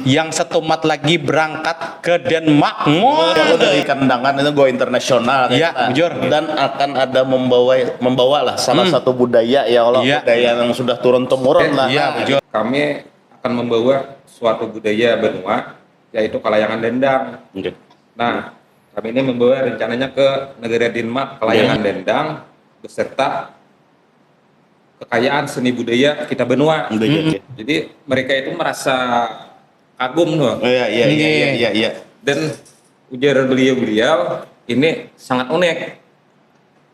yang setumat lagi berangkat ke Denmark. Kalau dari kandangan itu go internasional Iya, jujur. dan akan ada membawa lah salah satu budaya ya Allah, Iya. budaya yang sudah turun temurun lah. Iya, jujur. Kami akan membawa suatu budaya benua, yaitu kalayangan dendang. Oke. Nah, kami ini membawa rencananya ke negara Denmark, kalayangan dendang beserta kekayaan seni budaya kita benua. Jadi mereka itu merasa kagum loh. Iya. Dan ujar beliau-beliau ini sangat unik,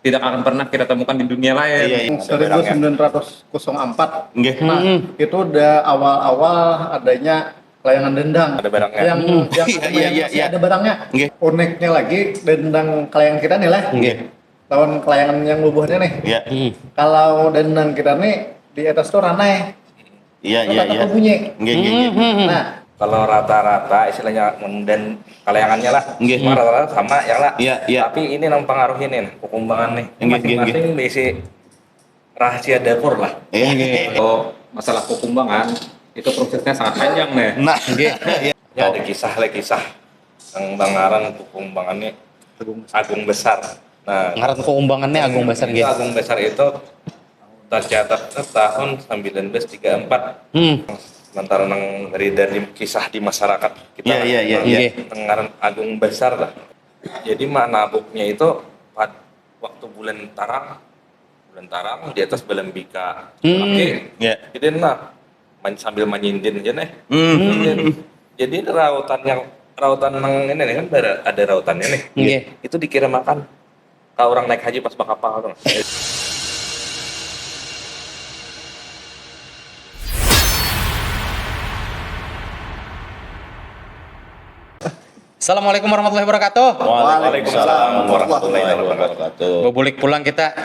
tidak akan pernah kita temukan di dunia lain. Iya. 1904. Nggih. Nah, itu udah awal-awal adanya layangan dendang. Ada barangnya. Yang Iya. ada barangnya. Nggih. Uniknya lagi dendang kelayangan kita nih lah. Nggih. Lawan kelayangan yang lubuhnya nih. Iya. Kalau dendang kita nih di atas tuh ranai. Iya. Tetap bunyi. Nggih. Nah, Kalau rata-rata istilahnya dan kalayangannya lah, Nggih. semua rata-rata sama ya lah. Iya. Tapi ini yang pengaruhin nih, kukumbangan nih. Nggih, Masing-masing diisi rahasia dapur lah. Iya. Kalau masalah kukumbangan itu prosesnya sangat panjang nih. Nah, Ya ada kisah yang bangaran kukumbangannya agung besar. Nah, Ngaran keumbangannya agung besar itu gitu. agung besar itu tercatat tahun 1934. Sementara dari kisah di masyarakat kita Iya. Tengaran agung besar lah. Jadi manabuknya itu waktu bulan tarang di atas belembika. Oke. Iya. Jadi sambil menyindir aja nih. Jadi rautan yang ini nih kan ada rautannya nih. Iya. Itu dikirim makan ke orang naik haji pas bakapal tuh. Assalamualaikum warahmatullahi wabarakatuh. Waalaikumsalam warahmatullahi wabarakatuh. Bobolik pulang kita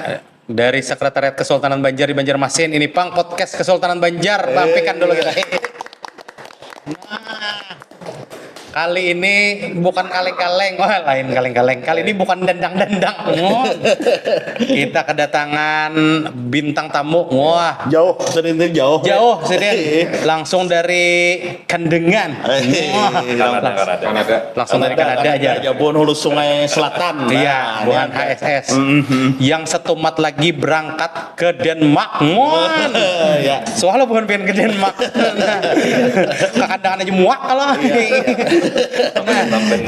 dari Sekretariat Kesultanan Banjar di Banjarmasin. Ini Pang podcast Kesultanan Banjar. Lampikan dulu kita. Nah, kali ini bukan kaleng-kaleng. Wah, lain kaleng-kaleng. Kali ini bukan dendang-dendang. Kita kedatangan bintang tamu. Wah, Jauh, jauh. jauh sih langsung dari Kandengan. Wah, Kanada. langsung dari Kanada aja. Jabon Hulu Sungai Selatan. Iya, bukan HSS. Yang setumat lagi berangkat ke Denmark. Ya. Soalnya bukan pengen ke Denmark. Kekandangan aja muak kalau.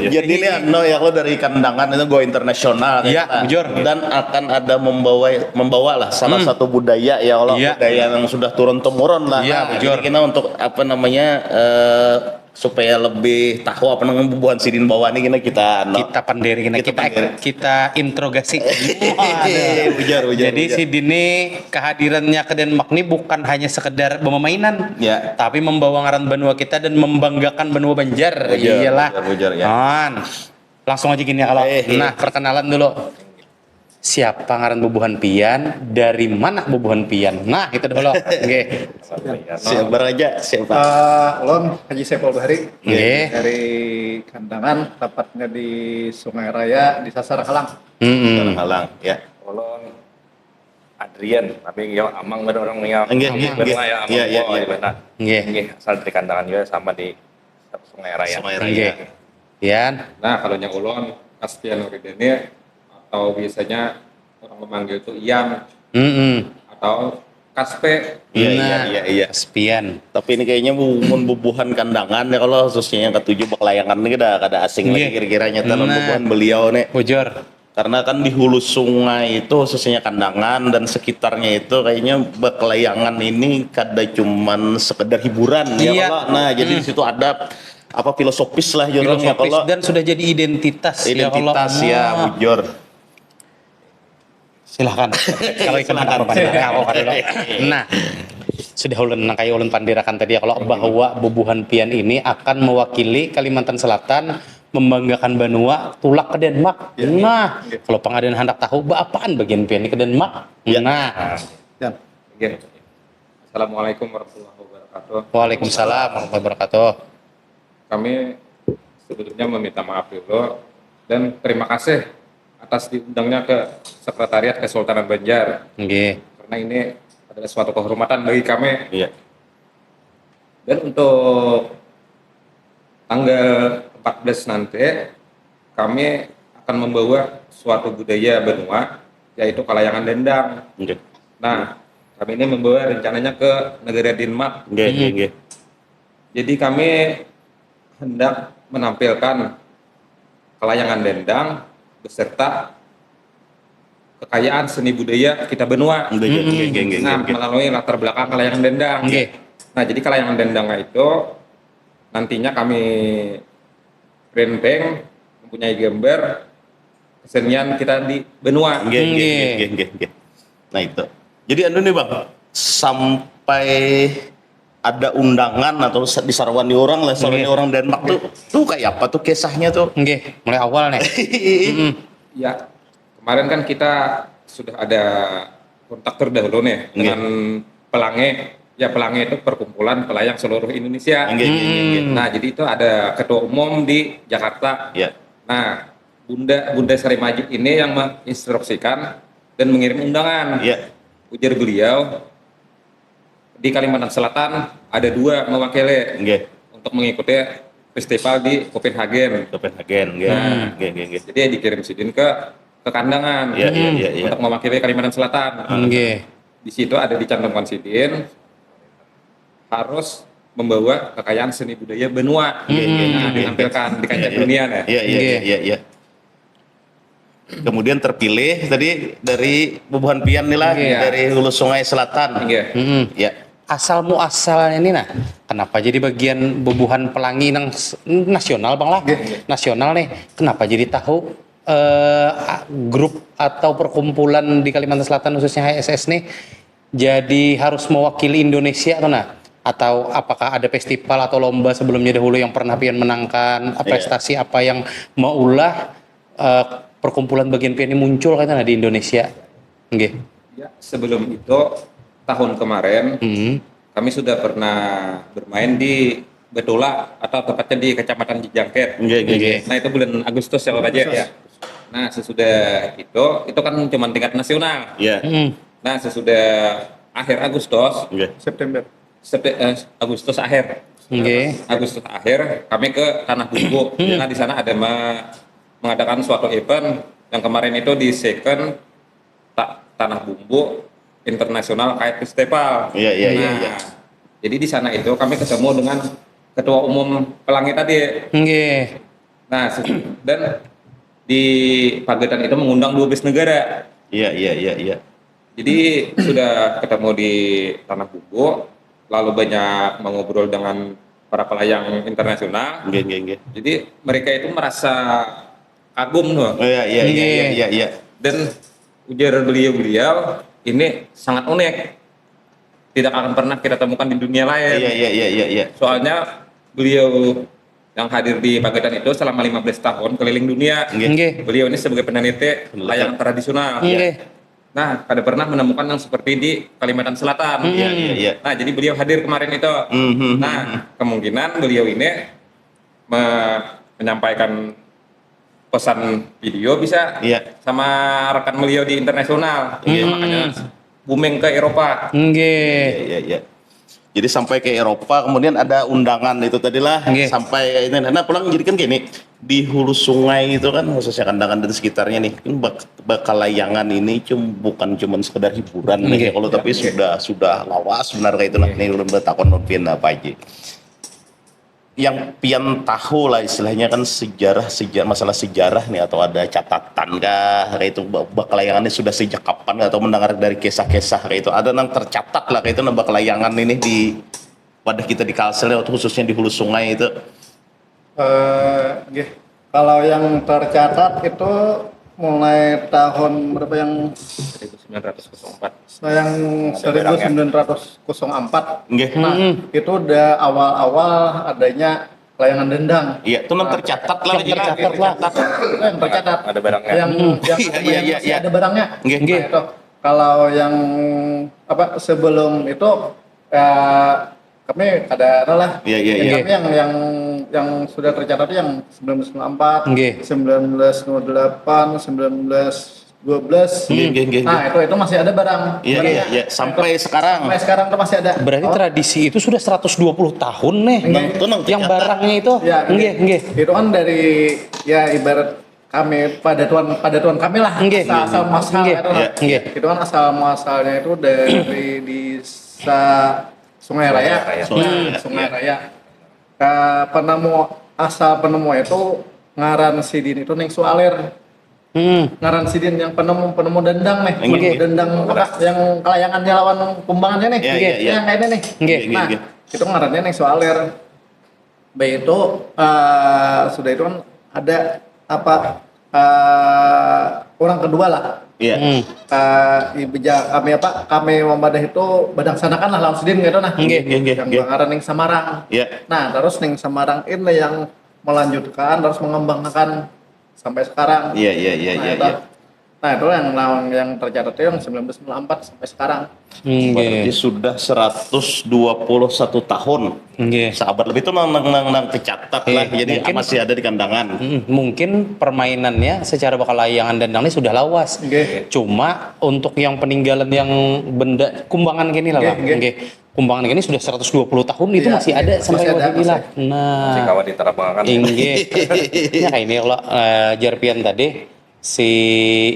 Jadi lihat ya lo dari kandangan itu go internasional Iya, jujur. dan akan ada membawa lah salah satu budaya ya Allah, Iya. budaya yang sudah turun temurun lah. Iya, Jadi jujur. kita untuk apa namanya supaya lebih tahu apa namanya bubuhan sidin bawah ini kita Kita pandiri kita interogasi. Ujar. Jadi si Dini kehadirannya ke Denmark ini bukan hanya sekedar permainan, Ya. tapi membawa ngaran benua kita dan membanggakan benua Banjar. Iyalah. Ujar ya. Man. Langsung aja gini ya kalau. Nah, perkenalan dulu. Siapa ngaran bubuhan pian? Dari mana bubuhan pian? Nah, itu dulu. Oke. Siapa aja siapa? Lon Haji Saiful Bahri Nggih. dari Kandangan, tepatnya di Sungai Raya di Sasar Halang. Halang ya. Kalau Adrian, tapi ya amang ada orang yang Nggih. ya amang Iya. benar. Nggih. Asal dari kandangan juga sama di Sungai Raya. Sungai Nggih. Raya. Pian. Nah, kalau yang ulon Kaspian Nurideni atau biasanya orang memanggil itu Ian atau Kaspe. Iya. Spian. Tapi ini kayaknya bubuhan kandangan ya kalau khususnya yang ketujuh Bekelayangan ini kada asing lagi Nggih. kira-kiranya dalam Nah. bubuhan beliau nih. Bujur. Karena kan di hulu sungai itu khususnya kandangan dan sekitarnya itu kayaknya Bekelayangan ini kada cuman sekedar hiburan ya Iya. kalau. Nah, jadi di situ ada apa filosofis lah jurang ya Filosofis kalau. dan sudah jadi identitas Identitas kalau. ya, bujur. Silahkan. Kalau ikut apa dulu. Nah, sudah ulun kayak ulun pandirakan tadi ya kalau bahwa bubuhan pian ini akan mewakili Kalimantan Selatan membanggakan benua tulak ke Denmark. Nah, kalau pengadaan hendak tahu apaan bagian pian ini ke Denmark. Nah, Dan Oke. Assalamualaikum warahmatullahi wabarakatuh. Waalaikumsalam warahmatullahi wabarakatuh. Kami sebelumnya meminta maaf dulu dan terima kasih atas diundangnya ke Sekretariat Kesultanan Banjar, Nggih. karena ini adalah suatu kehormatan bagi kami. Iya. Dan untuk tanggal 14 nanti kami akan membawa suatu budaya benua yaitu kelayangan dendang. Nggih. Nah, kami ini membawa rencananya ke negara Denmark. Nggih, nggih, nggih. Jadi kami hendak menampilkan kelayangan dendang beserta kekayaan seni budaya kita benua. Nggih, nggih, nggih, nggih, Nah, nggih. melalui latar belakang kelayangan dendang. Nggih. Nah, jadi kelayangan dendang itu nantinya kami renteng mempunyai gambar kesenian kita di benua. Nggih, nggih, nggih, nggih, nggih. Nah itu. Jadi anu nih Bang, sampai ada undangan atau disarwani orang lah, sarwani orang Denmark tuh kayak apa tuh kisahnya tuh? Nggih, mulai awal nih. Mm-mm. Ya, kemarin kan kita sudah ada kontak terdahulu nih dengan Pelangi. Ya, Pelangi itu perkumpulan pelayang seluruh Indonesia. Nggih, nggih, nggih, nggih. Nah, jadi itu ada ketua umum di Jakarta. Ya. Nah, Bunda Sari Majid ini yang menginstruksikan dan mengirim undangan. Ya. Ujar beliau, di Kalimantan Selatan ada 2 mewakili Nggih. untuk mengikuti festival di Copenhagen. Copenhagen, nggih. Nah. Nggih, nggih, nggih. Jadi dikirim sidin ke kandangan Iya, iya, iya, iya. untuk mewakili Kalimantan Selatan. Nggih. Di situ ada dicantumkan sidin harus membawa kekayaan seni budaya benua. Nah, ditampilkan di kancah dunia ya. Iya, iya, iya, iya, iya. Kemudian terpilih tadi dari Bubuhan Pian nih lah, Iya. dari Hulu Sungai Selatan. Iya. Mm-mm. Ya. Asal muasalnya ini nah, kenapa jadi bagian Bubuhan Pelangi nang nasional Bang lah? Nasional nih. Kenapa jadi tahu grup atau perkumpulan di Kalimantan Selatan khususnya HSS nih jadi harus mewakili Indonesia tuh nah? Atau apakah ada festival atau lomba sebelumnya dahulu yang pernah Pian menangkan, prestasi apa yang maulah perkumpulan bagian Pian ini muncul katanya di Indonesia? Nggih. Ya, sebelum itu tahun kemarin Hmm. kami sudah pernah bermain di Betola atau tepatnya di Kecamatan Cijangket. Nggih, nggih, nggih. Nah, itu bulan Agustus ya Pak ya. Nah, sesudah itu kan cuma tingkat nasional. Iya. Hmm. Nah, sesudah akhir Agustus, Nggih. September. Agustus akhir. Nggih. Agustus akhir kami ke Tanah Bumbu. Nah, di sana ada mengadakan suatu event yang kemarin itu di second Tanah Bumbu Internasional Kite Festival. Iya, iya, iya, Nah, iya. jadi di sana itu kami ketemu dengan Ketua Umum Pelangi tadi. Nggih. Nah, dan di Pagetan itu mengundang 12 negara. Iya, iya, iya, iya. Jadi sudah ketemu di Tanah Bumbu, lalu banyak mengobrol dengan para pelayang internasional. Nggih, nggih, nggih. Jadi mereka itu merasa kagum tuh. Oh, iya, iya, iya, iya, iya, iya. Dan ujar beliau ini sangat unik. Tidak akan pernah kita temukan di dunia lain. Iya, iya, iya, iya, iya. Soalnya beliau yang hadir di Pagetan itu selama 15 tahun keliling dunia. Nggih. Beliau ini sebagai peneliti layangan tradisional. Nggih. Nah, kada pernah menemukan yang seperti di Kalimantan Selatan. Iya, iya, iya. Nah, jadi beliau hadir kemarin itu. Mhm. Nah, kemungkinan beliau ini menyampaikan pesan video bisa Iya. sama rekan beliau di internasional. Makanya booming ke Eropa. Nggih. Iya, iya. Jadi sampai ke Eropa, kemudian ada undangan itu tadilah Nggih. sampai ini. Nah, pulang jadi kan gini, di hulu sungai itu kan khususnya kandangan dan sekitarnya nih, kan bakal layangan ini bukan cuma sekedar hiburan nih, Nggih. kalau tapi sudah lawas benar kayak itulah. Nih udah bertakon Pian apa aja. Yang Pian tahu lah istilahnya kan sejarah masalah sejarah nih, atau ada catatan kah kayak itu bakal layangan ini sudah sejak kapan atau mendengar dari kisah-kisah kayak itu ada yang tercatat lah kayak itu bakal layangan ini di wadah kita di Kalsel atau khususnya di hulu sungai itu. Nggih. Kalau yang tercatat itu mulai tahun berapa yang 1904. yang 1904. Nggih. Nah, itu udah awal-awal adanya layangan dendang. Iya, itu tercatat lah. Tercatat lah. Yang tercatat. Ada barangnya. Yang Iya, masih iya. ada barangnya. Nggih. Nah, itu. Kalau yang sebelum itu kami ada lah. Iya, iya, Yang iya. kami yang sudah tercatat yang 1994, Nggih. 1928, 12. Nggih. Nah, itu masih ada barang. Iya, Barangnya. iya. Sampai sekarang. Sampai sekarang tuh masih ada. Berarti tradisi itu sudah 120 tahun nih. Enggak. Itu nang Yang tercatat. barangnya itu. Ya, Nggih. Itu kan dari ya ibarat kami pada tuan kami lah. Nggih. Asal muasal Nggih. itu lah. Iya. Nggih. Itu kan asal muasalnya itu dari desa Sungai Raya. Sungai Raya. Asal penemu itu ngaran sidin itu Neng Sualir. Ngaran sidin yang penemu dendang nih. Nggih. Penemu dendang apa yang kelayangannya lawan kumbangannya nih. Iya, iya, iya. Yang kayak ini nih. Nggih. Nah, Nggih. itu ngarannya Neng Sualir. Baik itu sudah itu kan ada apa orang kedua lah. Iya. Kami membadah itu badang sanakan lah lawan sidin gitu nah. Nggih. Yang ngaran Neng Samarang. Iya. Nah, terus Neng Samarang ini yang melanjutkan terus mengembangkan sampai sekarang. Iya. Nah, itu yang tercatat itu yang 1994 sampai sekarang. Berarti Nggih. sudah 121 tahun. Nggih. Sahabat lebih itu nang tercatat lah. Jadi mungkin- masih ada di kandangan. Mungkin permainannya secara bakal layangan dendang ini sudah lawas. Nggih. Cuma untuk yang peninggalan yang benda kumbangan gini lah, Bang. Nggih. Nggih. Kumbangan gini sudah 120 tahun itu Iya, masih ada masih sampai ada, waktu ini lah. masih. Nah, Si kawan diterapkan. inggih. Ya kayak ini kalau Jarpian tadi si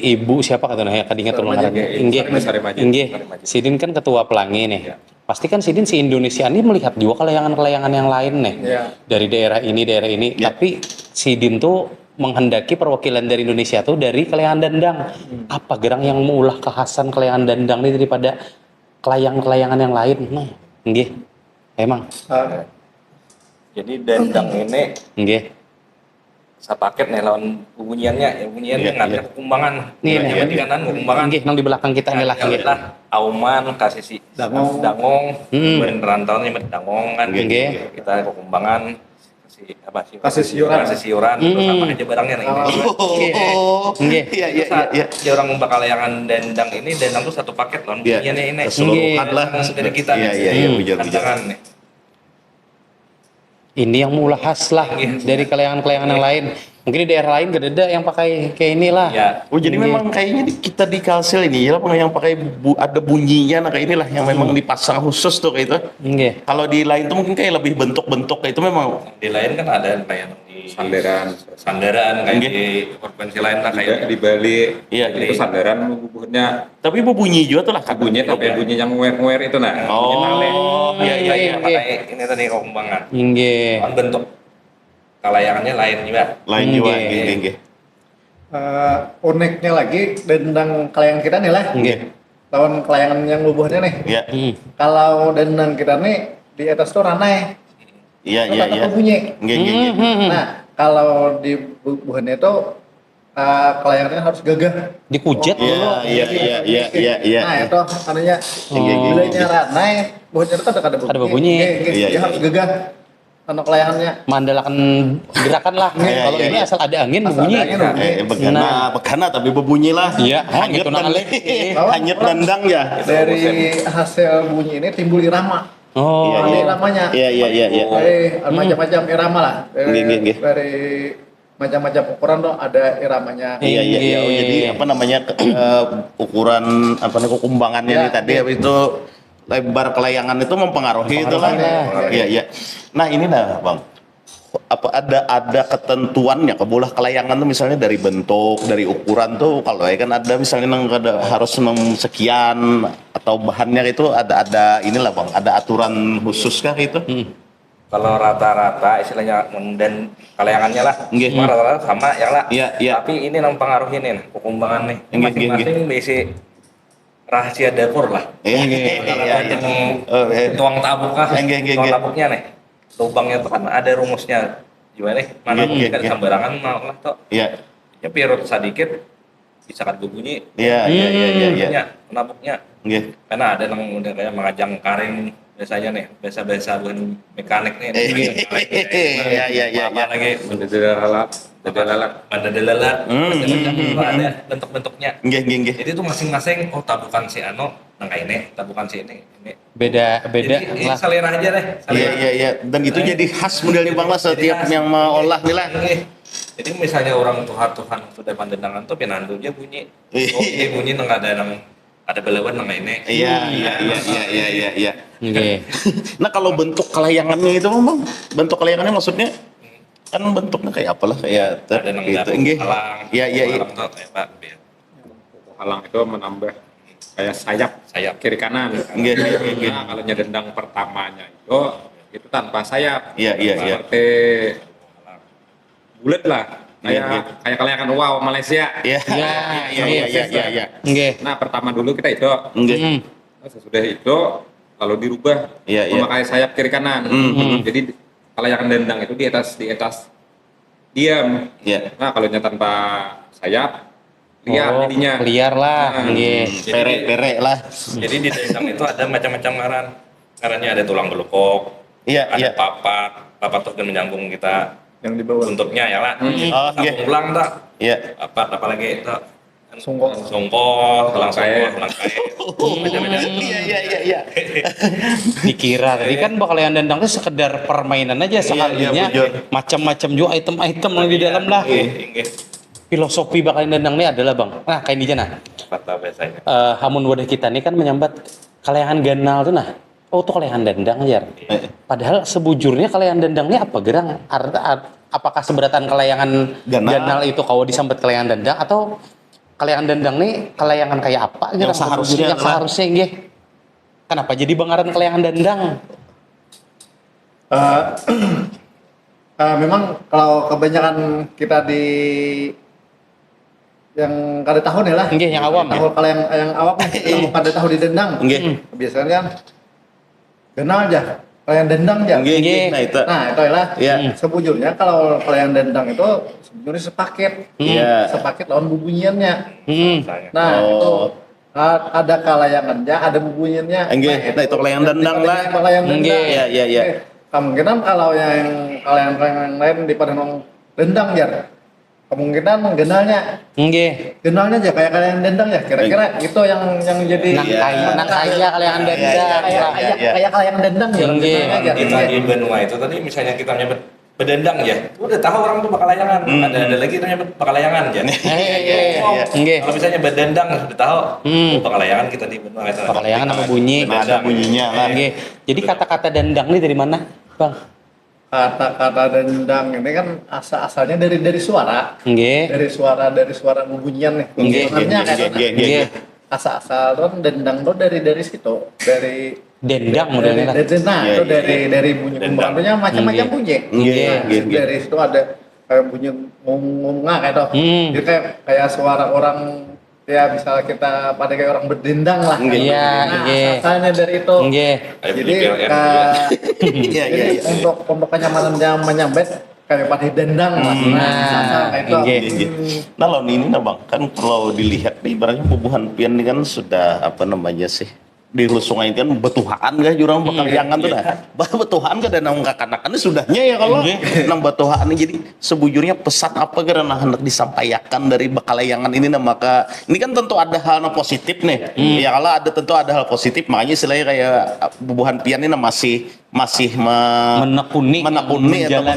ibu siapa katanya kadingat tulang Saremaji. ngarannya. Inggih. Saremaji. Inggih. Saremaji. Sidin kan ketua pelangi nih. Iya. Pasti kan Sidin si Indonesia ini melihat juga kelayangan-kelayangan yang lain nih. Iya. Dari daerah ini. Iya. Tapi Sidin tuh menghendaki perwakilan dari Indonesia tuh dari kelayangan dendang. Apa gerang yang mengulah kekhasan kelayangan dendang ini daripada kelayangan-kelayangan yang lain? Nah, nggih. Emang, Jadi dendang ini nggih. sepaket nih lawan bunyiannya, bunyiannya Iya, ngadep kumbangan. Iya, Iya, iya. kanan kumbangan. Nggih, nang di belakang kita ini lah, nggih. lah auman kasih si dangong berin rantaunya met dangong kan Nggih. kita ke kumbangan kasih apa sih Kasih siuran. kasih siuran terus sama aja barangnya nah, ini Nggih. Iya. dia orang bakal layangan dendang ini dendang tuh satu paket loh Iya. bunyiannya ini Keseluruhan lah. dari kita Iya, bujur. Tantangan nih. Ini yang mula khas lah dari kelayangan-kelayangan yang lain. Mungkin di daerah lain gak ada yang pakai kayak inilah. Ya. Oh jadi memang kayaknya kita di Kalsel ini ya yang pakai ada bunyinya, nah kayak inilah yang memang dipasang khusus tuh kayak itu. Nggih. Kalau di lain tuh mungkin kayak lebih bentuk-bentuk kayak itu memang. Di lain kan ada kayak di sandaran kayak Nggih. di provinsi lain lah Kayak kayak di Bali Iya. itu sandaran bubuhnya Tapi bunyi juga tuh lah bunyi tapi bunyi yang nguer itu nah. Oh, iya Nggih. pakai ini tadi kumbangan Nggih. kan bentuk kelayangannya lain juga. lain juga. Nggih. Nggih. Uniknya lagi dendang kelayangan kita nih lah. Nggih. Lawan kelayangan yang bubuhnya nih. Iya. Kalau dendang kita nih di atas tuh ranai. Iya. Tetap bunyi. Nggih. Nah, kalau di bubuhannya itu kelayangannya harus gagah. Dikujat Iya, dulu. iya. Nah, itu anunya bilanya ranai, buahnya itu ada Ada bunyi. Iya, Dia harus gagah. Anak kelayangannya. Mandalakan gerakan lah. Iya, Kalau iya, ini iya. asal ada angin Asal bunyi. ada angin, bunyi. Begana tapi berbunyi lah. Iya, hanyut gitu dan nakal. hanyut dendang ya. Dari hasil bunyi ini timbul irama. Oh. Ada iramanya. Iya. Dari macam-macam irama lah. Nggih. Dari macam-macam ukuran tuh ada iramanya. Iya. Oh, jadi apa namanya ukuran apa namanya kumbangannya Iya, ini tadi iya. habis itu lebar kelayangan itu mempengaruhi itu lah. Mempengaruhi Iya. Nah, ini nah, Bang. Apa ada ketentuannya kebulah kelayangan tuh misalnya dari bentuk, dari ukuran tuh kalau ya kan ada misalnya harus sekian atau bahannya itu ada inilah Bang, ada aturan khusus kah itu? Kalau rata-rata istilahnya dan kelayangannya lah, Nggih. semua rata-rata sama ya lah. Iya. Tapi ini yang pengaruhin nih, kumbangan nih. Nggih, Masing-masing bisi rahasia dapur lah. Iya. Oh, Tuang tabuk lah, Nggih. tuang tabuknya nih. Lubangnya tuh kan ada rumusnya. Gimana nih? Mana Nggih, kan nggih. sembarangan mau lah tuh. Iya. Ya pirut sedikit bisa kan bunyi. Iya. Bunyinya, penabuknya. Nggih. Karena ada yang udah kayak mengajang karing biasanya nih, biasa-biasa bukan mekanik nih. Iya. Apa lagi? Mendadak Mandadalalak, macam-macam itu ada bentuk-bentuknya. Nggih. Jadi itu masing-masing, oh tabukan si Ano, nangka ini, tabukan si ini. Beda Jadi lah. selera aja deh. selera. Iya. Dan itu jadi khas modelnya Bang lah setiap khas. yang mau olah nih lah. Nggih. Jadi misalnya orang Tuhan sudah pandendangan tuh penandunya bunyi. Oh iya bunyi nang ada belawan nang ini. Iya. Nggih. Nah kalau bentuk kelayangannya itu Bang, bentuk kelayangannya maksudnya kan bentuknya kayak apalah kayak Ada nang gitu. garuk Nggih. halang. Iya. Halang tuh kayak Pak. Biar Halang itu menambah kayak sayap kiri kanan. Nggih. Nah, kalau dendang pertamanya itu tanpa sayap. Iya. Seperti bulat lah. Iya. Kayak kelayangan wow Malaysia. Iya. Iya. Nggih. Nah, pertama dulu kita itu. Nggih. Nah, sesudah itu lalu dirubah Iya. memakai sayap kiri kanan. Jadi kelayangan dendang itu di atas diam. Iya. Nah, kalau tanpa sayap liar jadinya. Liar lah. Nah, Nggih. Pere lah. Jadi di dendang itu ada macam-macam ngaran. Ngarannya ada tulang belukok, Iya. ada papat tuh kan menyambung kita yang di bawah. bentuknya ya lah. Oh, Sambung nggih. ulang tak? Iya. Papat apalagi itu Sungkok. tulang kait. Macam-macam. Iya. Dikira tadi kan bakalan dendang itu sekedar permainan aja sekalinya. bujur. Macam-macam juga item-item yang di dalam lah. Inggih. Filosofi bakalan dendang ini adalah Bang. Nah, kayak di sana. Patah biasanya. Hamun wadah kita nih kan menyambat kalayangan ganal tuh nah. Oh, tuh kalayangan dendang aja. Padahal sebujurnya kalayangan dendang ini apa gerang? Apakah seberatan kalayangan ganal itu kalau disambat kalayangan dendang atau kalayangan dendang nih kalayangan kayak apa Yang gerang? seharusnya Yang seharusnya nggih. Kenapa jadi bangaran kalayangan dendang? Memang kalau kebanyakan kita di yang kada tahu nih lah. Nggih, yang awam ya. Tahu kalau yang awam nih, kada tahu di dendang. Nggih. Kebiasaan kan kenal aja, kalau yang dendang aja. Nggih. Nah itu. Nah, itu lah. Iya. Sebujurnya kalau yang dendang itu sebenarnya sepaket. Iya. Sepaket lawan bubunyiannya. Nah, Oh. itu ada kalayangannya, ada bubunyiannya. Nggih. Nah, itu kalayangan dendang lah. Kalayangan dendang. Nggih. Iya. Kemungkinan kalau yang kalayangan lain daripada nong dendang ya, kemungkinan genalnya Nggih. aja kayak kalian dendang ya kira-kira itu yang jadi Nak kaya kalayangan dendang. kayak kalian dendang ya Nggih. genalnya aja. Itu di benua itu tadi misalnya kita nyebut bedendang ya, udah tahu orang tuh bakal layangan. Ada lagi tuh nyebut bakal layangan ya. Nggih. Kalau misalnya bedendang udah tahu, oh, bakal layangan kita di benua itu. Kalayangan sama bunyi. Nah, ada bunyinya lah. Nggih. Jadi kata-kata dendang ini dari mana, Bang? Kata-kata dendang ini kan asalnya dari suara Nggih. dari suara bunyian nih Nggih. sebenarnya Nggih. asal dendang tuh dari situ dari Dendang modelnya lah. nah Iya, itu iya. dari bunyi Dendang. pembantunya macam-macam Nggih. bunyi. Nggih, Nah, nggih. dari situ ada kayak bunyi ngomong kayak itu. Jadi kayak suara orang ya misalnya kita pada kayak orang berdendang lah. Nggih. Iya, Nah, nggih. asalnya dari itu. Nggih. Kayak Jadi bunyi PLN juga. Iya. jadi untuk kenyamanan yang menyambet kayak pada dendang lah. Asal kayak itu. Nggih. Nah lawan ini nah Bang, kan kalau dilihat nih ibaratnya bubuhan pian ini kan sudah apa namanya sih di hulu sungai itu kan betuhaan gak jurang bakaliangan tuh dah. Betuhaan kan dan nang kakanakannya sudahnya ya kalau nang betuhaan jadi sebujurnya pesan apa karena hendak disampaikan dari bakalayangan ini nah maka ini kan tentu ada hal yang positif nih. Ya kalau ada tentu ada hal positif makanya istilahnya kayak bubuhan pian ini nah masih Menekuni atau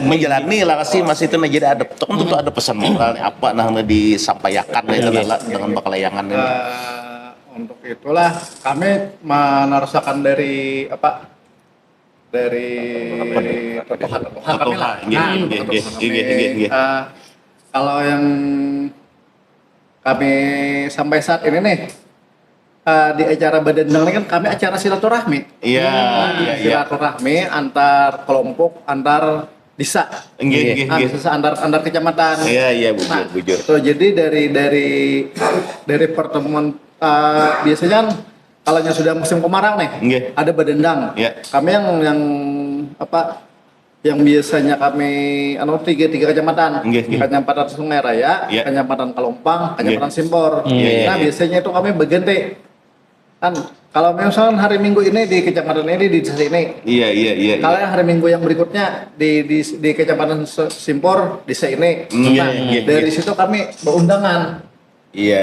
menjalani lah sih masih itu nah jadi ada tentu ada pesan moralnya apa nah disampaikan itu adalah dengan bakalayangan ini. Untuk itulah kami meneruskan dari totohan kami lah. Nggih. Kalau yang kami sampai saat ini nih di acara Badendang ini kan kami acara silaturahmi. Iya. Silaturahmi antar kelompok, antar desa. Nggih. Desa antar kecamatan. Iya, Nah, bujur. so, jadi dari pertemuan biasanya kan kalau yang sudah musim kemarau nih Nggih. ada Badendang. Iya. Kami yang biasanya kami tiga kecamatan. Nggih. Kecamatan Sungai Raya, Iya. Kecamatan Kalompang, Kecamatan Simpor. Iya. Nah, biasanya itu kami berganti. Kan kalau misalnya hari Minggu ini di kecamatan ini di desa ini. Iya. Kalau yang hari Minggu yang berikutnya di Kecamatan Simpor desa ini. Nah, Iya. dari situ kami berundangan. Iya.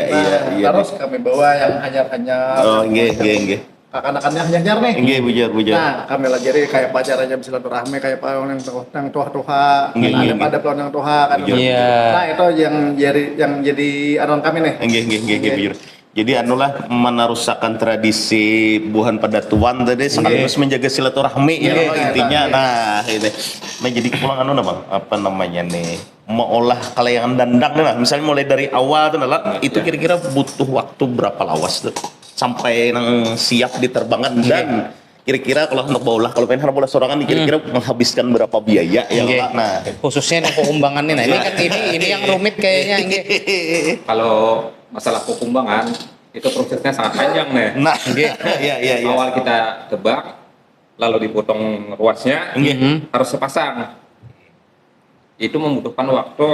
Terus kami bawa yang hanyar-hanyar. Oh, nggih. akan-akannya nyanyar nih. Nggih, bujar. Nah, kami lagi jadi kayak pacarannya bersilaturahmi kayak pak yang tua-tua, Nggih, kan nggih, ada yang tua kan. Iya. Nah, itu yang jadi anon kami nih. Nggih, bujur. Jadi anulah meneruskan tradisi buhan padatuan tadi sekaligus menjaga silaturahmi ya Nggih, intinya. nggih. Nah, ini. Nah, jadi pulang anu Bang, apa namanya nih? Mengolah kalayangan dandang nih lah. Misalnya mulai dari awal tuh lah, itu kira-kira butuh waktu berapa lawas tuh sampai nang siap diterbangkan dan kira-kira kalau untuk baulah kalau pengen bola sorangan kira-kira menghabiskan berapa biaya ya Nggih. Pak? Nah, Khususnya yang keumbangan nih. Nah, ini kan ini yang rumit kayaknya nggih. Kalau masalah kukumbangan itu prosesnya sangat panjang nih. nah, iya. Awal kita tebak, lalu dipotong ruasnya, harus sepasang. Itu membutuhkan waktu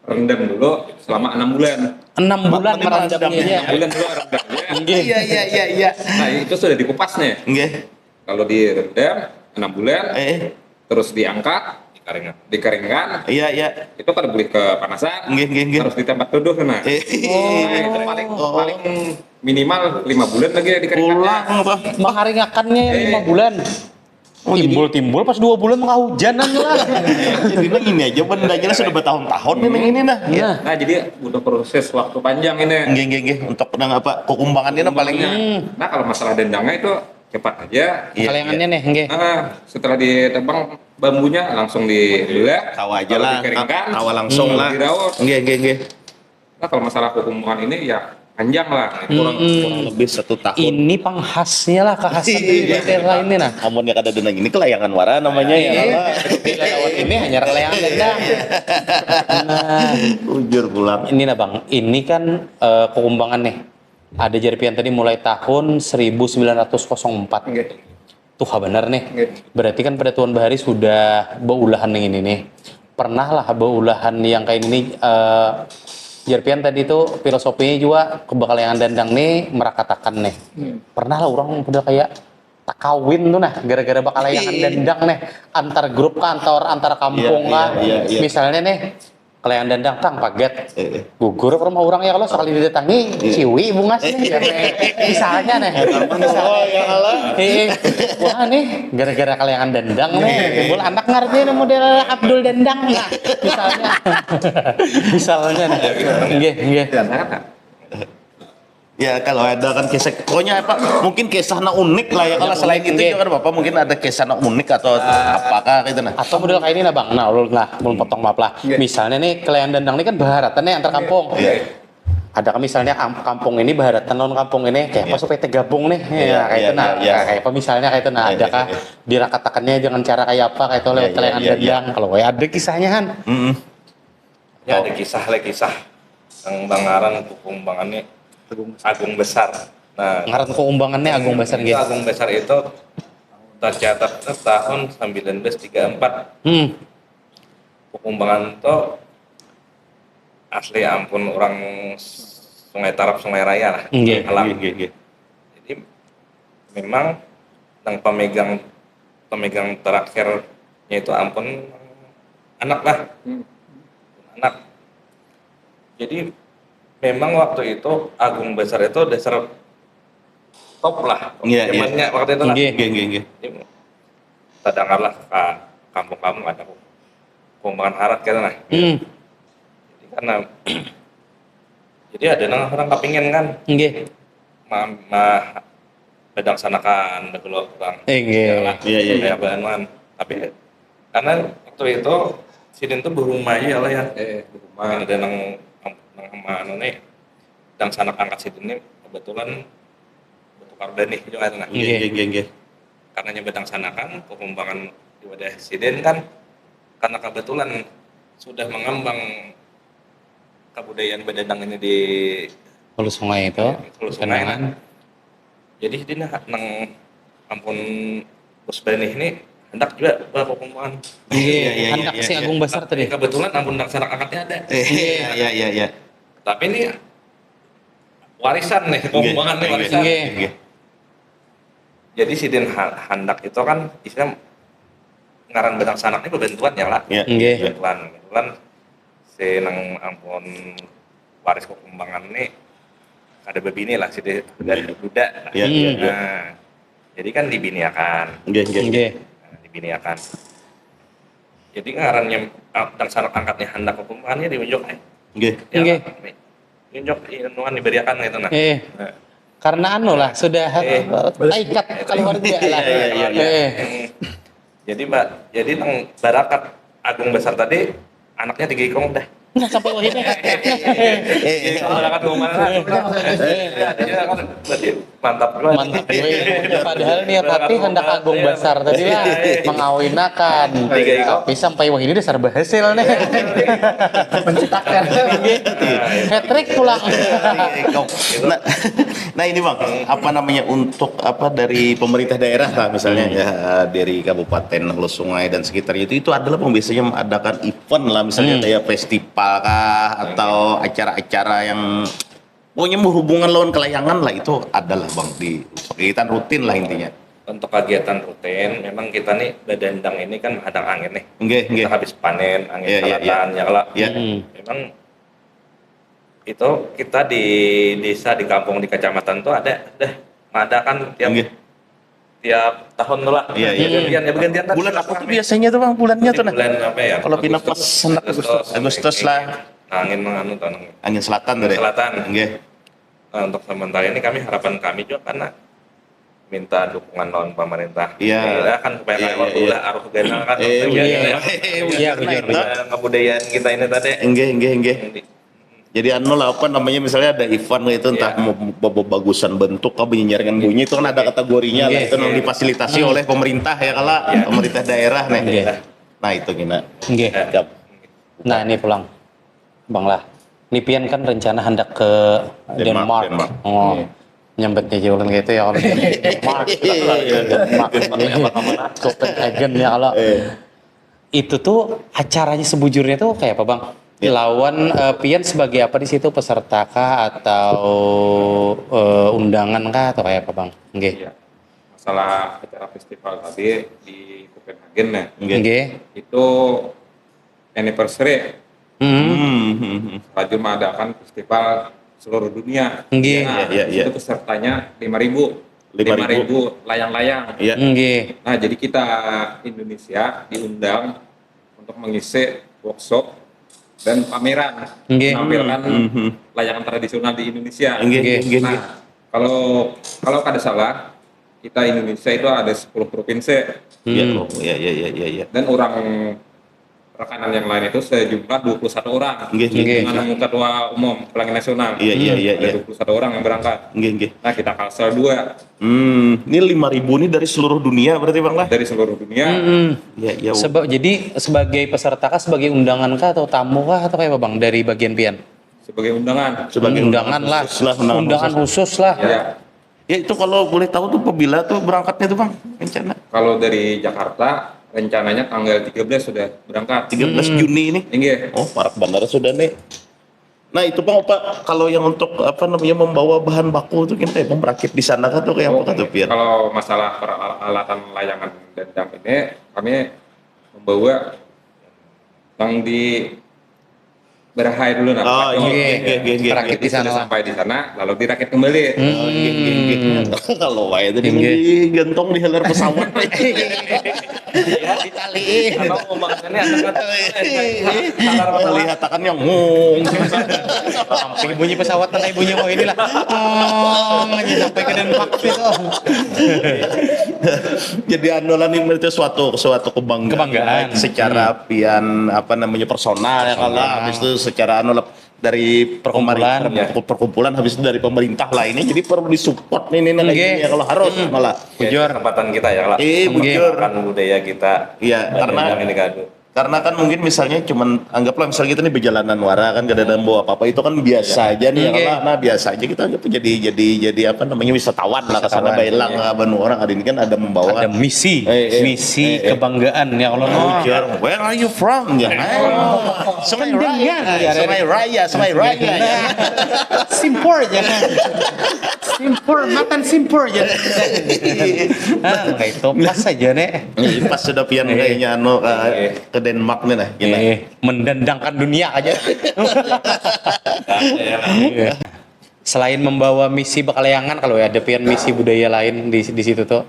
rendam dulu selama 6 bulan. 6 bulan merendamnya. 6 bulan dulu rendamnya. Iya. Nah itu sudah dikupas nih. Nggih. Kalau direndam 6 bulan, terus diangkat, dikeringkan, Iya. itu kan boleh kepanasan, Nggih. harus ditembak tuduh nah. Nah, itu paling minimal 5 bulan lagi dikeringkannya. Pulang Bang. Mengaringakannya yang 5 bulan. Timbul pas 2 bulan menghujanan lah. Jadi nah ini aja bendanya sudah bertahun-tahun memang ini nah. Nah jadi butuh proses waktu panjang ini. Nggih. Untuk nang apa kukumbangannya nah paling Nah kalau masalah dendangnya itu cepat aja. Kalayangannya nih nggih. Nah, setelah ditebang bambunya langsung dibelah, tawa aja lalu lah, dikeringkan, tawa langsung lah. diraut. Nggih. Nah kalau masalah kukumbangan ini ya panjang lah. Kurang lebih 1 tahun. Ini penghasnya lah kekhasan dari daerah ini nah. Namun yang ada denang ini kelayangan wara namanya ya. Bila lewat ini hanya kelayangan dendang. Nah, Ujur pulang. ini nah Bang, ini kan keumbangan nih. Ada Jerpian tadi mulai tahun 1904. Nggih. Tuh benar nih. Nggih. Berarti kan pada Tuan Bahari sudah beulahan yang ini nih. Pernah lah beulahan yang kayak ini Jerpian tadi itu filosofinya juga kebakalayangan dandang nih merakatakan nih. Pernah lah orang udah kayak tak kawin tuh nah gara-gara bakalayangan dandang nih antar grup antar kampung lah. Iya. Misalnya nih kalayangan dandang tang paget gugur ke rumah orang ya kalau sekali didatangi ciwi bungas nih misalnya nih wah nih gara-gara kalayangan dandang nih timbul anak ngerti nih model Abdul Dandang nah misalnya nih nggih Ya kalau ada kan kisah, pokoknya apa? Mungkin kisahnya unik lah ya. Kalau selain itu juga Bapak mungkin ada kisahnya unik atau apakah gitu nah? atau model kayak ini nah Bang, nah ulun lah, belum potong maaf lah. Misalnya nih kelayan dandang ini kan baharatan nih antar kampung. Ada kan misalnya kampung ini baharatan non kampung ini kayak apa supaya tergabung nih, ya kayak itu nah, kayak apa misalnya kayak itu nah, adakah dirakatakannya dengan cara kayak apa kayak itu lewat kelayan dandang? Kalau kayak ada kisahnya kan? Ya ada kisah yang Bangaran kukumbangannya Agung Besar. Nah, Ngaran keumbangannya Agung Besar itu gitu. Agung Besar itu tercatat tahun 1934. Kukumbangan itu asli ampun orang Sungai Tarap, Sungai Raya lah. Nggih. Alam. Jadi memang yang pemegang terakhirnya itu ampun anak lah. Anak. Jadi memang waktu itu Agung Besar itu dasar top lah. Zamannya waktu itu lah. Nggih. Kita dengarlah ke kampung-kampung ada kukumbangan harat kan nah. Jadi karena jadi ada orang kepingin kan. Nggih. Bedang sanakan dulu bang. Nggih. Iya. Bahan. Tapi karena waktu itu sidin tuh berumah ya lah ya. Berumah ada nang anu nih dan sanak angkat sidin ini kebetulan bertukar nih juga nah. Nggih. Karena bedang sanakan perkembangan di wadah sidin kan karena kebetulan sudah mengembang kebudayaan bedendang ini di Hulu sungai itu. Hulu Sungai. Jadi sidin nang ampun bos benih ini hendak juga perkembangan. Iya. Hendak si Agung Besar tadi. Kebetulan ampun dan sanak angkatnya ada. Iya. Tapi ini warisan nih, perkembangan nih warisan. Nggih. Jadi sidin handak itu kan istilah ngaran bedang sanaknya bebentuan ya lah. Nggih. Kebetulan si nang ampun waris perkembangan nih ada bebini lah sih dari muda. Iya, iya, iya. Nah, jadi kan dibiniakan. Nggih, nggih. Nggih. Nah, dibiniakan. Jadi ngarannya dan sanak angkatnya hendak hukumannya diunjuk Nggih. ya, Nggih. diunjuk inuan diberiakan gitu nah. Nah. Karena anu lah sudah ikat keluarga lah. Iya, iya. Jadi Mbak, jadi nang barakat agung besar tadi anaknya digikong dah. Nah, sampai wahid. Kalau barakat kemana? Iya kan berarti mantap banget. Mantap gue. Padahal niat hati hendak agung besar tadi lah mengawinakan. Tapi sampai wah ini dasar berhasil nih. Menciptakan. Hat trick pulang. Nah, nah ini Bang, apa namanya untuk apa dari pemerintah daerah lah misalnya ya dari Kabupaten Hulu Sungai dan sekitarnya itu adalah biasanya mengadakan event lah misalnya kayak festival kah atau acara-acara yang pokoknya berhubungan lawan kelayangan lah itu adalah Bang di kegiatan rutin lah intinya. Untuk kegiatan rutin, memang kita nih Dadendang ini kan menghadang angin nih. Nggih, nggih. Kita habis panen, angin Iya, iya, selatan, ya kalau Iya. memang itu kita di desa, di kampung, di kecamatan tuh ada mengadakan Nggih. tiap tahun tuh lah. Iya, iya. Bergantian, ya bergantian. Bulan apa tuh biasanya tuh Bang bulannya tuh nah? Bulan apa ya? Kalau pindah pas Agustus lah. Angin menganu tuh. Angin selatan tuh deh. Selatan. Nggih. Nah, untuk sementara ini harapan kami juga karena minta dukungan lawan pemerintah. Iya. Ya, kan supaya Iya, lewat iya, iya. ulah arus genal kan. Iya. Iya, bujur. Kebudayaan kita ini tadi. Nggih. Jadi anu lah apa namanya misalnya ada event itu entah mau bagusan bentuk atau menyiarkan bunyi itu kan ada kategorinya lah itu yang difasilitasi oleh pemerintah ya kala pemerintah daerah nih. Nggih. Nah itu gina. Nggih. Siap. Nah, ini pulang. Bang lah. Ini pian kan rencana hendak ke Denmark. Denmark. Oh. Nyambetnya jualan gitu ya kalau Denmark. Denmark. Copenhagen ya kalau. Itu tuh acaranya sebujurnya tuh kayak apa, Bang? Lawan pian sebagai apa di situ, peserta kah atau undangan kah atau kayak apa, Bang? Nggih. Iya. Masalah acara festival tadi di Copenhagen ya, Nggih. itu anniversary Rajul mengadakan festival seluruh dunia. Nggih. Nah, Iya. itu pesertanya 5.000 layang-layang. Iya. Nggih. Nah, jadi kita Indonesia diundang untuk mengisi workshop dan pameran Nggih. menampilkan layangan tradisional di Indonesia. Nggih. Nah, kalau kada salah, kita Indonesia itu ada 10 provinsi Iya. dan orang rekanan yang lain itu sejumlah 21 orang Nggih. dengan ketua umum Pelangi Nasional. Iya. Ada 21 orang yang berangkat. Nggih. Nah, kita kalsel 2 Ini 5.000 ini dari seluruh dunia berarti Bang lah. dari seluruh dunia. Iya. Jadi sebagai peserta kah, sebagai undangan kah atau tamu kah atau kayak apa, Bang, dari bagian pian? Sebagai undangan. Sebagai undangan lah. khusus lah, Undangan khusus lah. Ya, Ya itu kalau boleh tahu tuh pebila tuh berangkatnya tuh Bang rencana kalau dari Jakarta rencananya tanggal 13 sudah berangkat. 13 Juni ini. Inggih. Oh, parak bandara sudah nih. Nah itu Bang, Pak, kalau yang untuk apa namanya membawa bahan baku itu kita emang merakit di sana kan tuh kayak apa tuh Pian? Kalau masalah peralatan layangan dendang ini kami membawa yang di Berahai dulu nah. Oh iya. Rakit di sana lah. Sampai di sana lalu dirakit kembali. Kalau wae tadi digentong di heler pesawat. Ditaliin. Kalau ngomongnya ada Lihat akan yang ngong. Sampai bunyi pesawat tanah ibunya mau inilah. Sampai ke Denmark itu. Jadi andalan ini itu suatu Kebanggaan. secara pian apa namanya personal ya kalau habis itu secara dari perkumpulan habis itu dari pemerintah lainnya jadi perlu disupport nih ya kalau harus malah bujur kesempatan kita ya lah. bujur Kan budaya kita. iya karena ini gado. karena kan mungkin misalnya cuman anggaplah misalnya kita nih berjalanan wara kan gak ada bawa apa-apa itu kan biasa aja nih ya kalau nah biasa aja kita anggap jadi apa namanya wisatawan lah ke sana bailang banu orang ada ini kan ada membawa Ada misi, misi kebanggaan ya kalau bujur. Where are you from? Ya. Sungai Raya. Simpor aja. Makan simpor aja. Kayak itu pas aja nih. Pas sudah pian kayaknya ke Denmark nih nah. Mendendangkan dunia aja. selain membawa misi Bakalayangan, kalau ya ada pian misi budaya lain di situ tuh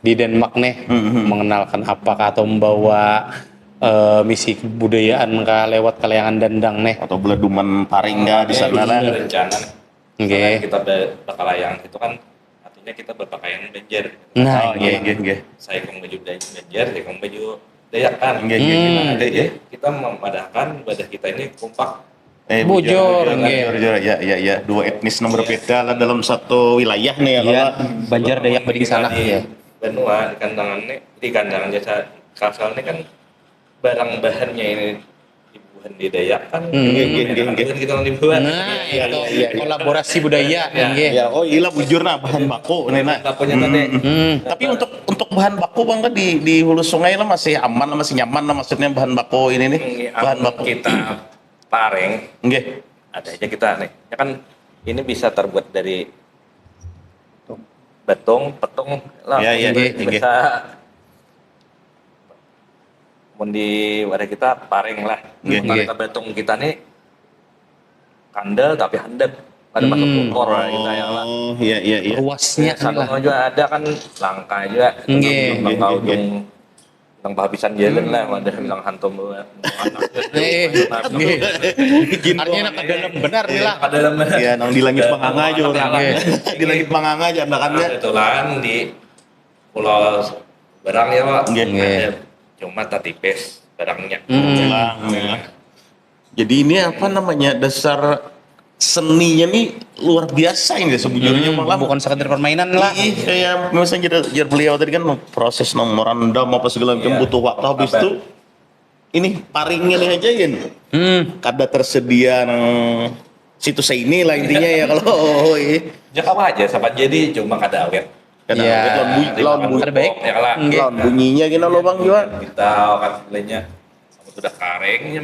di Denmark nih, mengenalkan apakah atau membawa misi kebudayaan kah lewat Kalayangan Dendang nih. Atau beladuman paring nggak di sana lah. Ada rencana nih. Oke. Selain kita Bakalayangan itu kan artinya kita berpakaian Banjar. Nah, Nggih. Saya kong baju Banjar, saya kong baju Dayak kan. Nggih. Ada ya, kita memadahkan ibadah kita ini kompak. Bujur, Bujur, ya. Dua etnis yang berbeda lah dalam satu wilayah nih ya. Iya, Kalau Banjar Dayak beri sana Di ya. Benua, di kandangan jasa Kalsel ini kan barang bahannya ini dibuat di Dayak kan. Nggih. Kita dibuat. Nah, itu kolaborasi budaya nggih. ya, oh iya bujur nah bahan baku nih nah. Tapunya tadi. Tapi untuk bahan baku bang kan di hulu sungai lah masih aman lah, masih nyaman lah maksudnya bahan baku ini nih. Bahan baku Kita pareng nggih. ada aja kita nih. Ya kan ini bisa terbuat dari betung lah. Iya, Bisa mun di wadah kita pareng lah. Nggih, Sementara kita betung kita nih kandel tapi handap. Ada masuk ukor lah kita ya lah. Oh, iya. Ruasnya kan lah. Satu juga ada kan langka juga. Nggih, Tentang tahu dong tentang kehabisan jalan lah. Wadah bilang hantum Artinya nak dalam benar nih lah. Ada dalam Iya, nang di langit Manganga aja orang. Di langit Manganga aja andakannya. Kebetulan di pulau barang ya pak. Nggih. Ada cuma tatipes barangnya. Jadi ini apa namanya dasar seninya nih luar biasa ini sebujurnya malah Bukan sekedar permainan lah. kayak misalnya jadi beliau tadi kan proses memorandum apa segala macam butuh waktu habis itu ini paringnya nih aja ya kada tersedia nang situs ini lah intinya ya kalau Jaka aja sahabat jadi cuma kada awet. kada Iya. lawan bunyi Terbaik. Ya lah. lawan bunyinya gini loh bang juga Kita kan lainnya sudah karingnya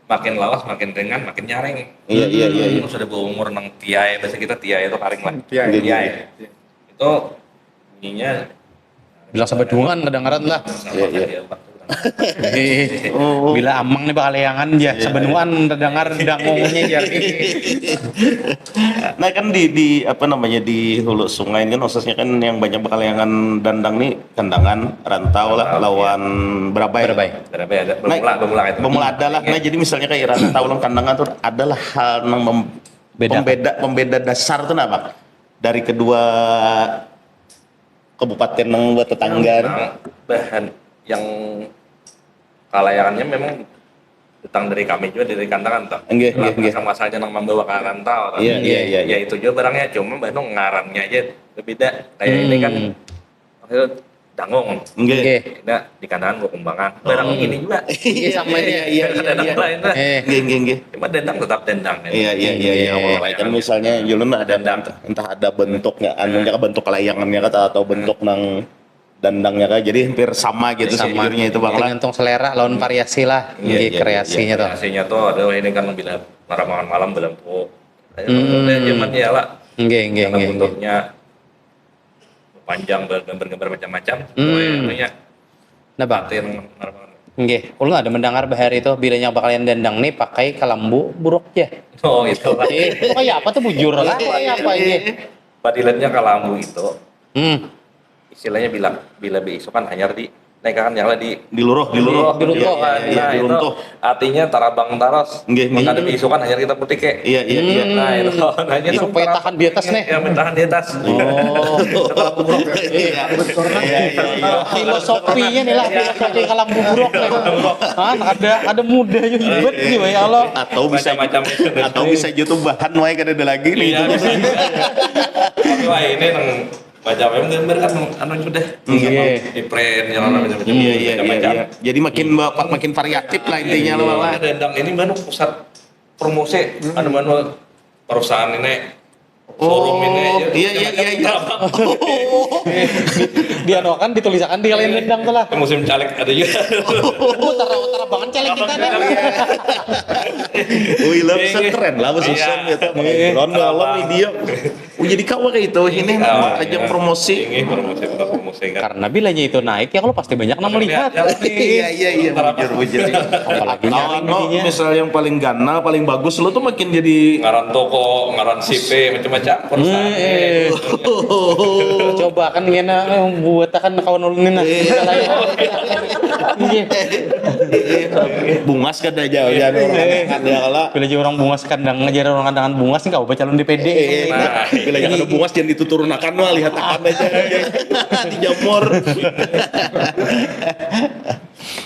makin lawas, makin ringan, makin nyaring. iya Itu sudah berumur nang tiai, bahasa kita tiai itu karing lah. Tiai. Itu bunyinya Bilang sebedungan kedengaran lah. sama dia Bila amang nih Bakalayangan ya sebenuan terdengar dangongnya jadi. nah kan di apa namanya di hulu sungai ini kan khususnya kan yang banyak Bakalayangan dandang nih kandangan rantau lah lawan Berabai. berapa ada bermula itu. Pemula adalah nah jadi misalnya kayak rantau lawan kandangan tuh adalah hal yang pembeda dasar tuh apa dari kedua kabupaten yang buat tetangga Memang bahan yang kalayangannya memang datang dari kami juga dari kandangan toh. Nggih. Masa-masanya nang membawa ke rantau. Iya. Ya itu juga barangnya cuma Bandung ngarannya aja berbeda. Kayak ini kan maksudnya dangung. Nggih. Nah, di kandangan gua kumbangan. Barang ini juga. Iya sama dia. Iya. Dendang lain lah. Nggih. Cuma dendang tetap dendang. Iya. Kan misalnya Julun ada entah ada bentuknya, anunya bentuk kelayangannya kata atau bentuk nang dandangnya kan, jadi hampir sama gitu sebujurnya itu bang lah. Tergantung selera, lawan variasi lah. Iya, Kreasinya tuh. Kreasinya tuh ada ini kan bila malam malam belempuk. Zaman ya lah. Nggih. Bentuknya panjang bergambar macam-macam. Itunya Nah bang, arti malam-malam. nggih. Ulun ada mendengar bahar itu bilanya Bakalayan Dendang nih pakai kelambu buruk ya. Oh itu lah. Kayak apa tuh bujur lah? Kayak apa ini? Padilannya kalambu itu istilahnya bila beisukan hanyar di naikkan yang lah di Diluruh. diruntuh Iya, nah itu diruntuh. artinya tarabang taros Nggih. maka ada beisukan hanyar kita putih ke Iya. nah itu nanya Supaya tahan di atas nih. ya tahan di atas Oh. setelah buruk Iya. Filosofinya nih lah pakai kelambu buruk nih. Ada mudanya ribet gitu ya Allah. Atau bisa macam-macam atau bisa jutu bahan wae kada ada lagi nih. iya wah ini nang baca memang gambar kan anu sudah di print yang macam-macam Iya. Jadi makin variatif lah intinya lo Bang. Dendang ini mana pusat promosi mana perusahaan ini showroom ini aja. Iya. Dia kan ditulisakan di Kalayan Dendang tuh lah. Musim caleg ada juga. Utara banget caleg kita nih. Wih, lah bisa keren lah susun gitu. Background dalam video. Oh jadi kau kayak itu ini ajang promosi. Ini promosi sehingga Karena bilanya itu naik ya kalau pasti banyak yang melihat. Iya, bujur. Apalagi Lawan nyaring lo, jadinya. misal yang paling gana, paling bagus lo tuh makin jadi ngaran toko, ngaran CP, macam-macam perusahaan. Coba kan ngena buat kan kawan ulun nah. Iya. bungas kan aja ya kan ya kalau Bila jadi orang bungas kandang ngajar orang kandangan bungas nih kau calon DPD. nah, bila yang ada bungas jangan dituturunakan mah lihat akan aja dijamur.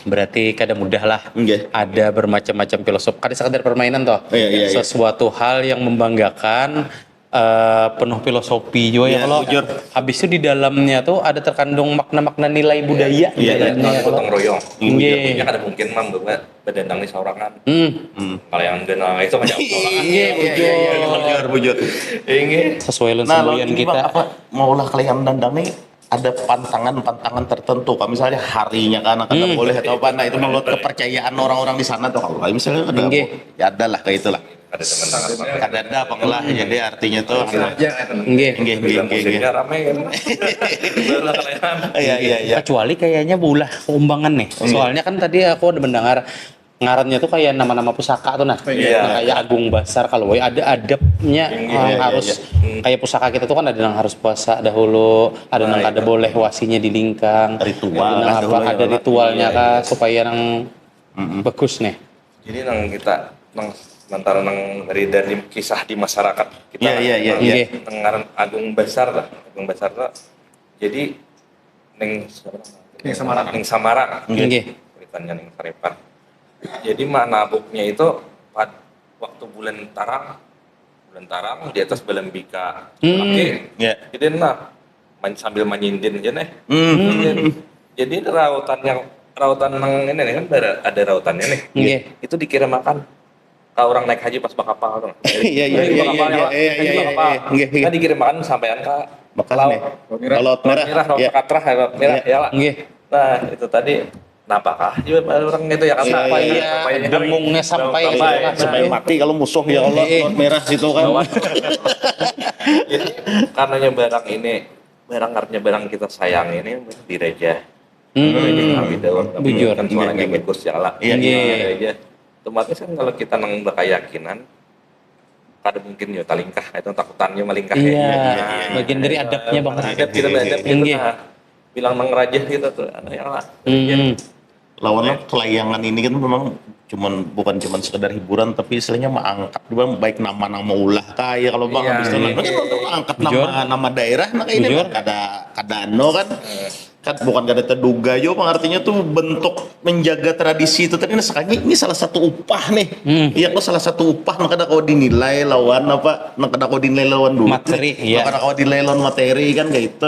Berarti kada mudah lah. Nggih. Ada bermacam-macam filosofi. Kada sekedar permainan toh. Iya. Sesuatu hal yang membanggakan, penuh filosofi juga ya Iya, kalau jujur. habis itu di dalamnya tuh ada terkandung makna-makna nilai budaya di Iya, dalamnya Nah, ya gotong kalau. royong. Nggih. Ya kada mungkin mah buat bedendang di saurangan. Hmm. Kalau yang denang itu macam saurangan. Iya, bujur. Ini sesuai dengan Nah, lo semboyan ini kita. Bang, apa maulah kalian dandang nih ada pantangan tertentu kalau misalnya harinya kan akan boleh atau apa nah itu menurut kepercayaan orang-orang di sana tuh kalau misalnya ada Nggih. ya ada lah kayak itulah ada teman tangan ada apa enggak jadi artinya tuh Aja kan. Nggih. nggih. musiknya rame kan. Belah kalian. Iya. Kecuali kayaknya bulah keumbangan nih. Soalnya kan tadi aku ada mendengar ngarannya tuh kayak nama-nama pusaka tuh nah. Iya. Nah, kayak Agung Basar kalau woy, ada adabnya Iya, harus kayak pusaka kita tuh kan ada yang harus puasa dahulu, ada yang kada boleh wasinya dilingkang. Ritual ada lah dahulu ya, ada Pak. ritualnya Iya, kah supaya yang bagus nih. Jadi nang kita nang sementara nang dari kisah di masyarakat kita. Iya. Nggih. Nang ngaran Agung Basar lah. Agung Basar lah. Jadi ning Samarang. Ning Samarang. Nggih. Ceritanya ning Sarepan. Jadi manabuknya itu waktu bulan tarang di atas belembika. Oke. Iya. Jadi nah sambil menyindir aja nih. Jadi rautan nang ini nih kan ada rautannya nih. Nggih. Itu dikirim makan ke orang naik haji pas bakapal tuh. Iya. Nggih. Kan dikirim makan sampean ke Makan laut. nih. Laut merah. Laut Iya. Katrah, laut merah ya lah. Nggih. Nah, itu tadi napakah juga orang itu ya kan Supaya dengungnya sampai Supaya mati kalau musuh ya Allah laut merah situ kan. Jadi karenanya barangnya barang kita sayang ini direja. Ini kami dawang Bujur. kan suaranya bagus ya lah. Iya. Direja. Otomatis kan kalau kita nang berkeyakinan kada mungkin ya talingkah itu takutannya malingkah Iya. Bagian dari adabnya Bang. Adab kita adab itu Nggih. nah. Bilang nang raja kita tuh ya lah. Lawannya kelayangan ini kan memang bukan cuman sekedar hiburan tapi istilahnya mengangkat juga baik nama-nama ulah kayak kalau bang Iya, habis itu iya. kan angkat Bujur. nama daerah nah kayak ini Bujur. Bang. kada kan bukan kada terduga yo bang artinya tuh bentuk menjaga tradisi itu tadi sekali ini salah satu upah nih iya kok salah satu upah maka kau dinilai lawan apa maka kau dinilai lawan dulu Materi, iya. maka kau dinilai lawan materi kan kayak itu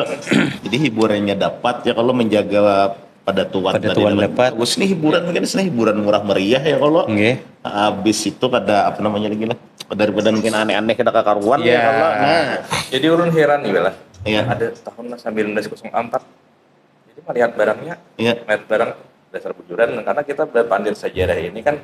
jadi hiburannya dapat ya kalau menjaga pada tuan dapat. bagus nih hiburan mungkin ini hiburan murah meriah ya kalau Nggih. habis itu kada apa namanya lagi lah daripada mungkin aneh-aneh kada kakaruan Iya. ya kalau nah Jadi urun heran nih lah. Iya. Ada tahun 1904. Jadi melihat barangnya, Iya. melihat barang dasar bujuran karena kita berpandir sejarah ini kan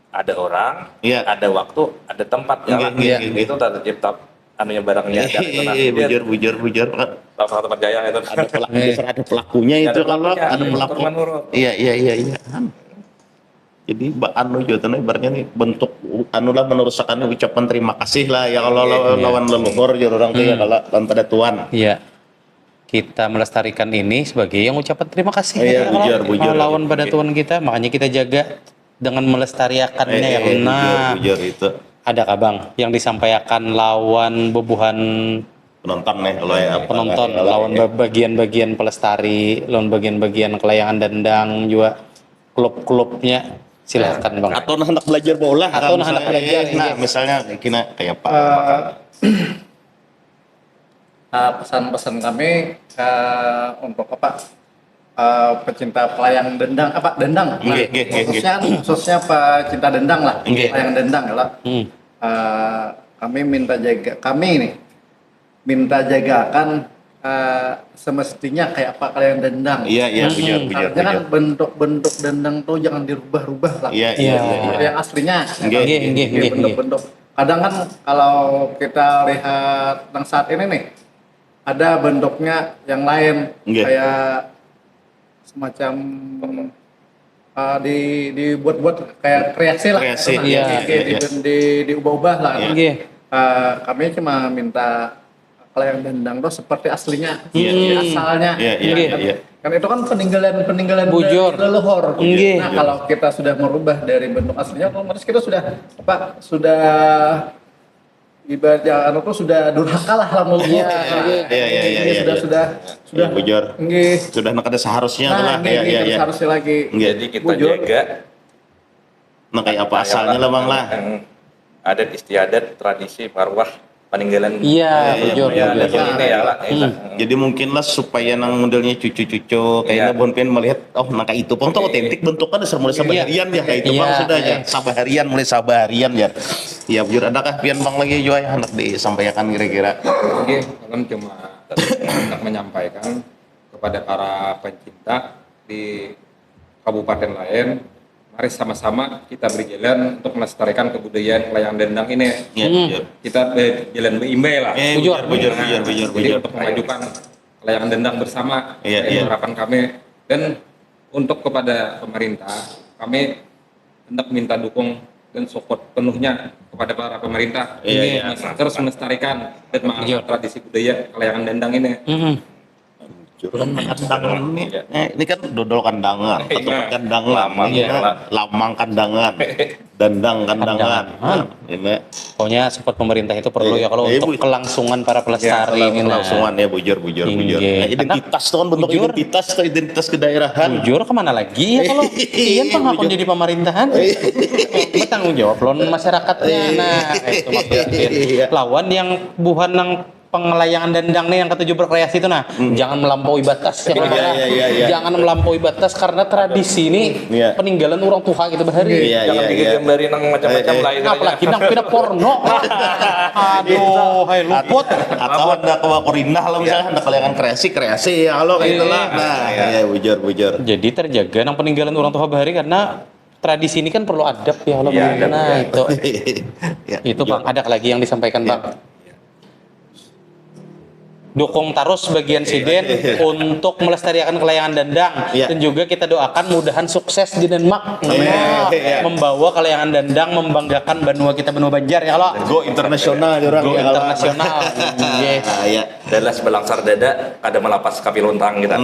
ada orang, Iya. ada waktu, ada tempat ya lah. Iya. Itu tak tercipta anunya barangnya ada itu nah. Dia bujur tempat gaya itu. ada pelaku ada pelakunya itu kalau pelakunya, ada pelaku turun-menurun. iya jadi anu juga ibaratnya nih bentuk anu lah meneruskan ucapan terima kasih lah ya kalau lawan leluhur ya orang tuh ya kalau lawan pada tuan Iya. Kita melestarikan ini sebagai yang ucapan terima kasih Iya, ya, bujur. lawan pada Tuhan kita, makanya kita jaga dengan melestarikannya ya. Nah, bujur itu ada Bang yang disampaikan lawan bebuhan penonton nih kalau ya apa penonton, lawan bagian-bagian pelestari, lawan bagian-bagian kelayangan dandang juga klub-klubnya. Silakan Bang. atau anak belajar bola Atau kan, anak misalnya, belajar, nah iya. misalnya kayak Pak Pesan-pesan kami untuk apa pecinta pelayang dendang dendang khususnya pecinta dendang lah Nggih. pelayang dendang lah kami minta jagakan semestinya kayak apa kalian dendang iya bujur artinya kan bentuk-bentuk dendang tuh jangan dirubah-rubah lah iya yang aslinya Nggih. bentuk-bentuk kadang kan kalau kita lihat yang saat ini nih ada bentuknya yang lain Nggih. kayak semacam dibuat-buat kayak kreasi lah. Kreasi, Nah, iya, iya. diubah-ubah lah. Iya. Nggih. Kami cuma minta kelayang dendang tuh seperti aslinya, Iya, seperti iya. asalnya. Iya, iya, Kan, iya. kan itu kan peninggalan Bujur. dari leluhur. Nggih. Nah kalau kita sudah merubah dari bentuk aslinya, otomatis kita sudah ibaratnya anu tuh sudah durhaka lah Iya, Iya. sudah Iya, bujur. nggih. Sudah nakada seharusnya Nah, lah. nggih, Iya. terus harusnya lagi. Nggih. Jadi kita Bujur. jaga Nah kayak apa asalnya lah bang lah. yang adat istiadat tradisi marwah peninggalan Iya, bujur. ya bujur. ada ini ya lah Jadi mungkin lah supaya nang modelnya cucu-cucu kayaknya Iya. bon pengen melihat nah kayak itu pang tuh otentik bentuknya udah mulai sabaharian ya kayak itu bang Iya, sudah ya iya. mulai sabaharian ya. Iya bujur adakah pian bang lagi juga ya hendak disampaikan kira-kira? Oke, kalian cuma hendak menyampaikan kepada para pencinta di kabupaten lain, mari sama-sama kita berjalan untuk melestarikan kebudayaan kelayang dendang ini. Iya bujur. Kita berjalan berimbai lah. Bujur. Bujur. Jadi untuk memajukan kelayangan dendang bersama, Iya, itu iya. harapan kami. Dan untuk kepada pemerintah, kami hendak minta dukung dan support penuhnya kepada para pemerintah. Iya, Ini terus melestarikan dan mengangkat tradisi budaya kelayangan dendang ini. Kan kandangan nih. Ini kan dodol kandangan, ketupat kandangan, Lamang, ini iya. kan lamang kandangan, dandang kandangan. Ini Pokoknya support pemerintah itu perlu ya kalau Iya, untuk Bu. kelangsungan para pelestari ini. Nah. kelangsungan ya bujur. Iya. Nah, identitas tuh kan bentuk Bujur. identitas kedaerahan. Bujur kemana lagi ya kalau Ian pengakun jadi pemerintahan bertanggung jawab lawan masyarakatnya. Nah itu maksudnya Iya. lawan yang buhan nang pengelayangan dendang nih yang ketujuh berkreasi itu jangan melampaui batas ya. Iya. Jangan melampaui batas karena tradisi ini Iya. peninggalan orang tua kita bahari. Iya, jangan iya. digambarin yang macam-macam lain Apalagi nang pindah porno. Aduh, hai luput. Atau anda ke Wakurindah lah misalnya anda kalian kreasi ya kalau kayak Iya. itulah. Nah, ya bujur. Jadi terjaga nang peninggalan orang tua bahari karena tradisi ini kan perlu adab ya kalau Iya, begitu. adab, Nah ya. itu. Ya, Itu Bang, ada lagi yang disampaikan Bang. Dukung terus bagian Siden untuk melestarikan kelayangan dendang Iya. dan juga kita doakan mudahan sukses di Denmark. Iya. Membawa kelayangan dendang membanggakan benua kita benua Banjar ya kalau. Go internasional orang Go ya, kalau. internasional. Iya. Nah, ya. Dalas belangsar dada kada melapas kapiluntang kita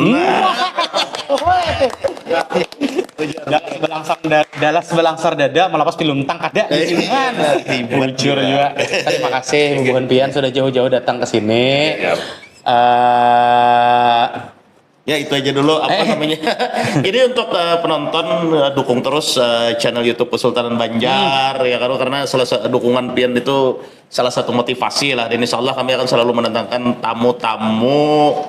Dalas belangsar dada melapas piluntang ada di sini kan. Bujur juga. Terima kasih Bu Buhan Pian sudah jauh-jauh datang ke sini. Iya. Ya itu aja dulu apa namanya. Ini untuk penonton dukung terus channel YouTube Kesultanan Banjar ya karena dukungan pian itu salah satu motivasi lah dan insya Allah kami akan selalu mendatangkan tamu-tamu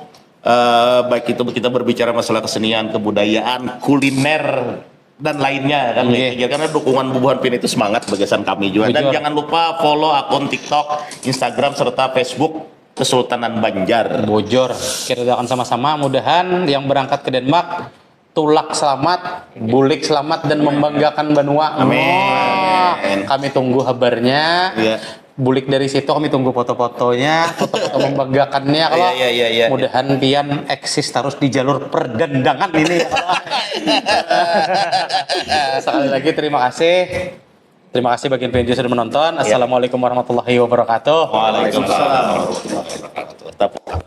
baik itu kita berbicara masalah kesenian, kebudayaan, kuliner dan lainnya kan karena dukungan Bubuhan Pian itu semangat bagasan kami juga dan Bujur. jangan lupa follow akun TikTok, Instagram serta Facebook Kesultanan Banjar. Bojor. Kita doakan sama-sama mudahan yang berangkat ke Denmark tulak selamat, bulik selamat dan membanggakan benua. Amin. Oh, kami tunggu kabarnya. Iya. Bulik dari situ kami tunggu foto-fotonya, foto-foto membanggakannya kalau Iya. mudahan Pian eksis terus di jalur perdendangan ini. Sekali lagi terima kasih. Terima kasih bagi yang sudah menonton. Assalamualaikum warahmatullahi wabarakatuh. Waalaikumsalam warahmatullahi wabarakatuh. Tetap